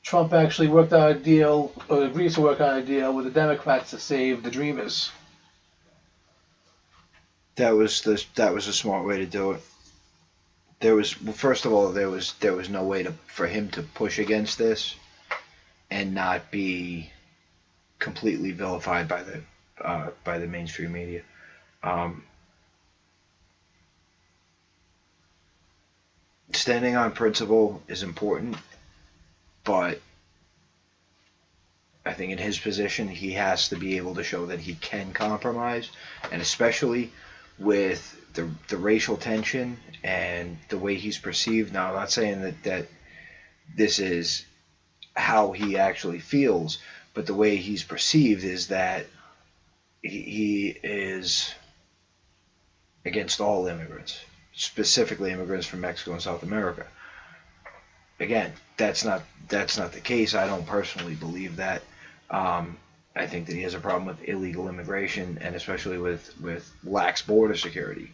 Trump actually worked out a deal, or agrees to work out a deal with the Democrats to save the Dreamers. That was a smart way to do it. First of all, there was no way for him to push against this and not be completely vilified by the mainstream media. Standing on principle is important, but I think in his position he has to be able to show that he can compromise, and especially with the racial tension and the way he's perceived. Now, I'm not saying that this is how he actually feels, but the way he's perceived is that he is against all immigrants, specifically immigrants from Mexico and South America. Again, that's not the case. I don't personally believe that. I think that he has a problem with illegal immigration, and especially with lax border security,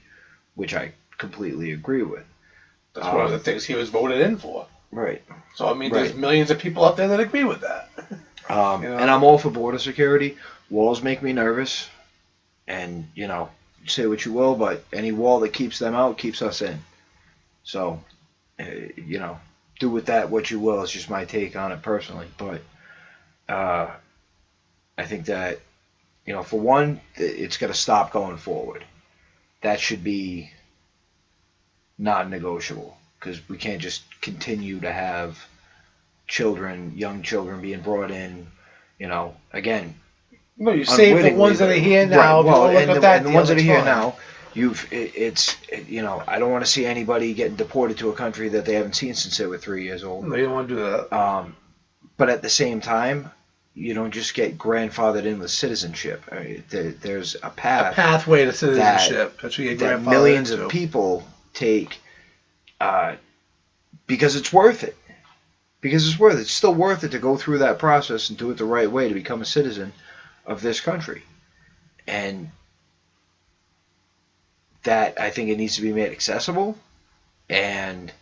which I completely agree with. That's one of the things he was voted in for. Right. So, I mean, there's millions of people out there that agree with that. And I'm all for border security. Walls make me nervous. And, say what you will, but any wall that keeps them out keeps us in. So, do with that what you will. It's just my take on it personally. But I think that, for one, it's got to stop going forward. That should be non-negotiable, because we can't just continue to have young children being brought in, again. No, you save the ones that are here now. Right. Well, and the ones that are here now, I don't want to see anybody getting deported to a country that they haven't seen since they were 3 years old. No, you don't want to do that. But at the same time, you don't just get grandfathered in with citizenship. I mean, there's a pathway to citizenship. That's what you get grandfathered millions into. of people take because it's worth it. Because it's worth it. It's still worth it to go through that process and do it the right way to become a citizen of this country. And that, I think it needs to be made accessible. And,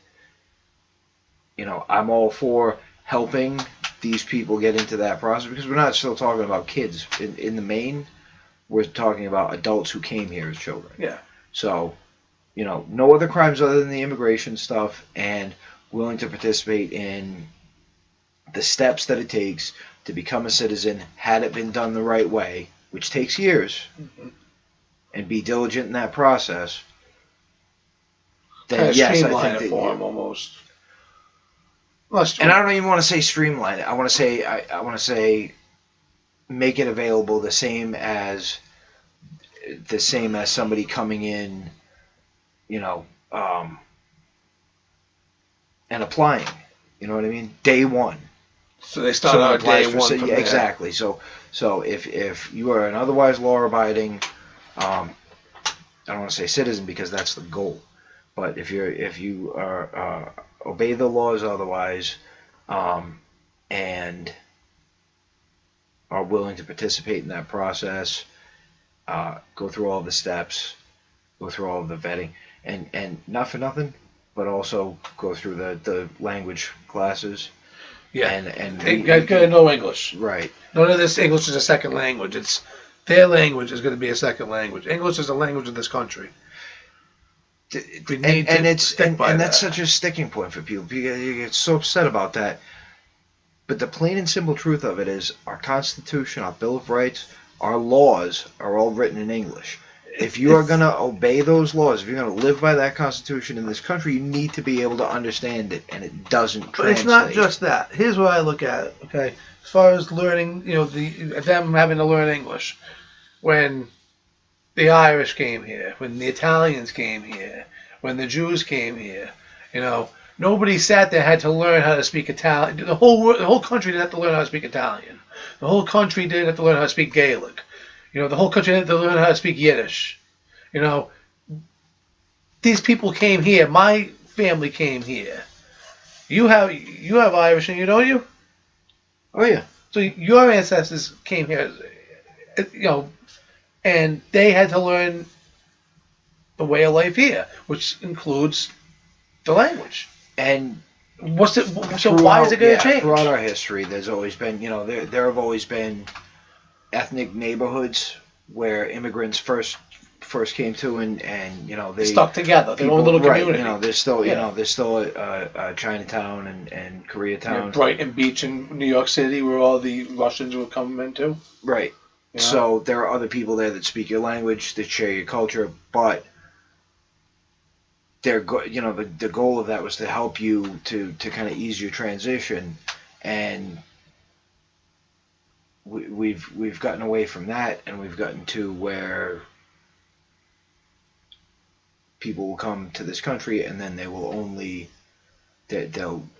I'm all for helping these people get into that process, because we're not still talking about kids. In the main, we're talking about adults who came here as children. Yeah. So, no other crimes other than the immigration stuff, and willing to participate in the steps that it takes to become a citizen, had it been done the right way, which takes years, and be diligent in that process. Then kind of yes, streamline I think it that for him almost. and I don't even want to say streamline it. I want to say make it available the same as somebody coming in, and applying. You know what I mean? Day one. So they start out day one. Yeah, exactly. So if you are an otherwise law-abiding, I don't want to say citizen because that's the goal, but if you are obey the laws otherwise, and are willing to participate in that process, go through all the steps, go through all of the vetting, and not for nothing, but also go through the language classes. Yeah, and they got to know English. Right. None of this English is a second language. It's their language is going to be a second language. English is the language of this country. And that's such a sticking point for people. You get so upset about that. But the plain and simple truth of it is our Constitution, our Bill of Rights, our laws are all written in English. If you are going to obey those laws, if you're going to live by that Constitution in this country, you need to be able to understand it, and it doesn't translate. But it's not just that. Here's what I look at it, okay? As far as learning, them having to learn English. When the Irish came here, when the Italians came here, when the Jews came here, nobody sat there and had to learn how to speak Italian. The whole country didn't have to learn how to speak Italian. The whole country didn't have to learn how to speak Gaelic. The whole country had to learn how to speak Yiddish. These people came here. My family came here. You have Irish in you, don't you? Oh yeah. So your ancestors came here, and they had to learn the way of life here, which includes the language. And What's it? So why is it going to change? Throughout our history, there's always been, there have always been ethnic neighborhoods where immigrants first came to, and they stuck together. They're one little community. Right, there's still there's still Chinatown and Koreatown, Brighton Beach in New York City, where all the Russians would come into. Right. So there are other people there that speak your language, that share your culture, but the goal of that was to help you to kind of ease your transition, and we've gotten away from that, and we've gotten to where people will come to this country and then they'll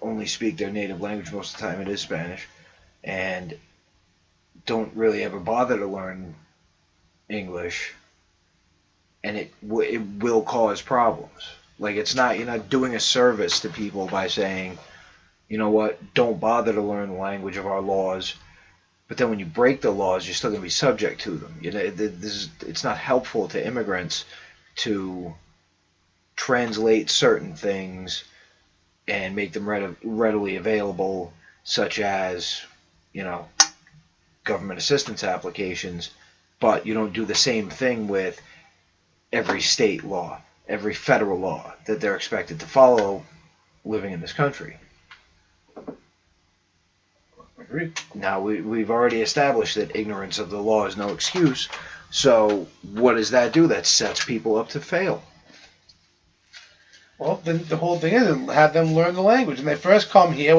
only speak their native language. Most of the time it is Spanish, and don't really ever bother to learn English, and it will cause problems. Like, you're not doing a service to people by saying, you know what, don't bother to learn the language of our laws, but then when you break the laws, you're still going to be subject to them. It's not helpful to immigrants to translate certain things and make them readily available, such as, government assistance applications, but you don't do the same thing with every state law, every federal law that they're expected to follow living in this country. Agreed. Now, we've already established that ignorance of the law is no excuse, so what does that do? That sets people up to fail. Well, then the whole thing is have them learn the language. When they first come here,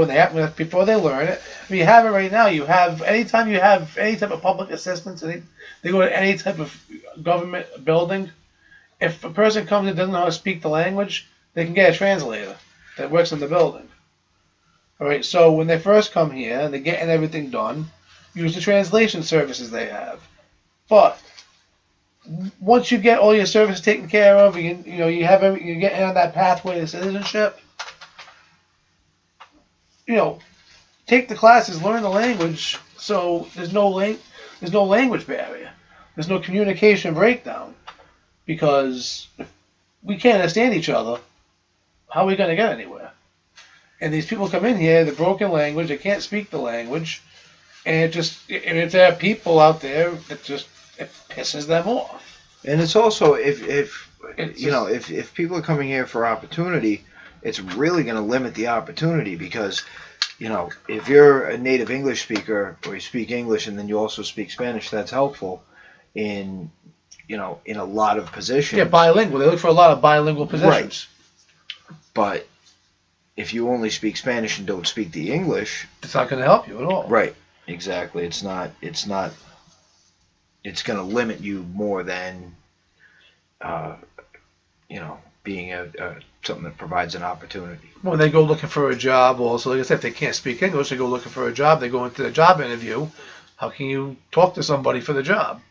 before they learn it, I mean, you have it right now. You have anytime you have any type of public assistance, they go to any type of government building. If a person comes and doesn't know how to speak the language, they can get a translator that works in the building. All right. So when they first come here and they're getting everything done, use the translation services they have. But once you get all your services taken care of, you're getting on that pathway to citizenship. Take the classes, learn the language, so there's no language barrier, there's no communication breakdown, because if we can't understand each other, how are we going to get anywhere? And these people come in here, the broken language, they can't speak the language, and if there are people out there that it pisses them off. And it's also if people are coming here for opportunity, it's really going to limit the opportunity, because if you're a native English speaker, or you speak English and then you also speak Spanish, that's helpful in a lot of positions. Yeah, bilingual. They look for a lot of bilingual positions. Right. But if you only speak Spanish and don't speak the English, it's not going to help you at all. Right. Exactly. It's going to limit you more than, being something that provides an opportunity. When they go looking for a job, also, like I said, if they can't speak English, they go looking for a job. They go into the job interview. How can you talk to somebody for the job?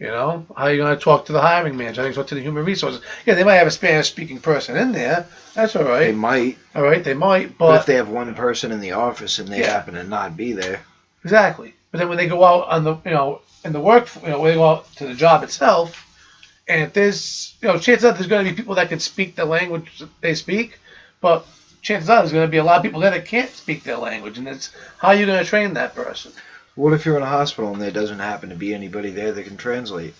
How are you going to talk to the hiring manager? How are you going to talk to the human resources? Yeah, they might have a Spanish-speaking person in there. That's all right. They might. All right, they might. But if they have one person in the office and they happen to not be there. Exactly. But then when they go out on the, in the work, when they go out to the job itself, and if there's, chances are there's going to be people that can speak the language that they speak, but chances are there's going to be a lot of people there that can't speak their language, and it's how are you going to train that person? What if you're in a hospital and there doesn't happen to be anybody there that can translate?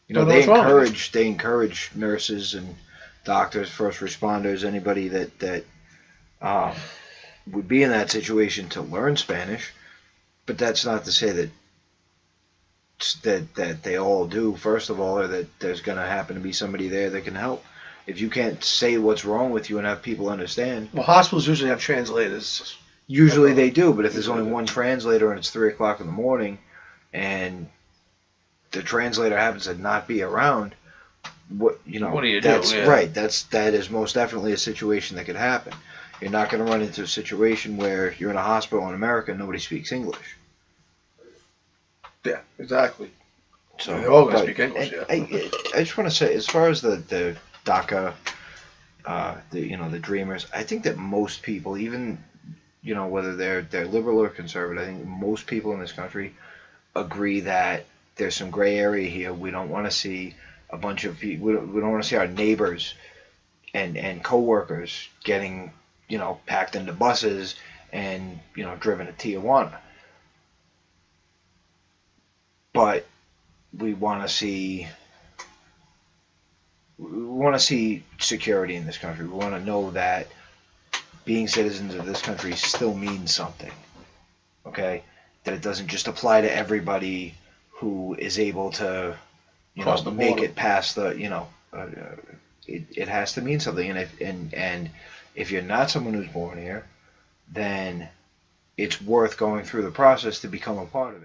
They encourage nurses and doctors, first responders, anybody that would be in that situation to learn Spanish, but that's not to say that they all do, first of all, or that there's going to happen to be somebody there that can help. If you can't say what's wrong with you and have people understand. Well, hospitals usually have translators. Usually they do, but if there's only one translator and it's 3 o'clock in the morning and the translator happens to not be around, what do you do? Yeah. Right. That is most definitely a situation that could happen. You're not going to run into a situation where you're in a hospital in America and nobody speaks English. Yeah, exactly. So they're all going to speak English. I just want to say, as far as the Daca, the Dreamers, I think that most people, even whether they're liberal or conservative, I think most people in this country agree that there's some gray area here. We don't want to see a bunch of people. We don't want to see our neighbors and coworkers getting packed into buses and driven to Tijuana. But we want to see security in this country. We want to know that being citizens of this country still means something. Okay, that it doesn't just apply to everybody who is able to make it past it has to mean something. And if you're not someone who's born here, then it's worth going through the process to become a part of it.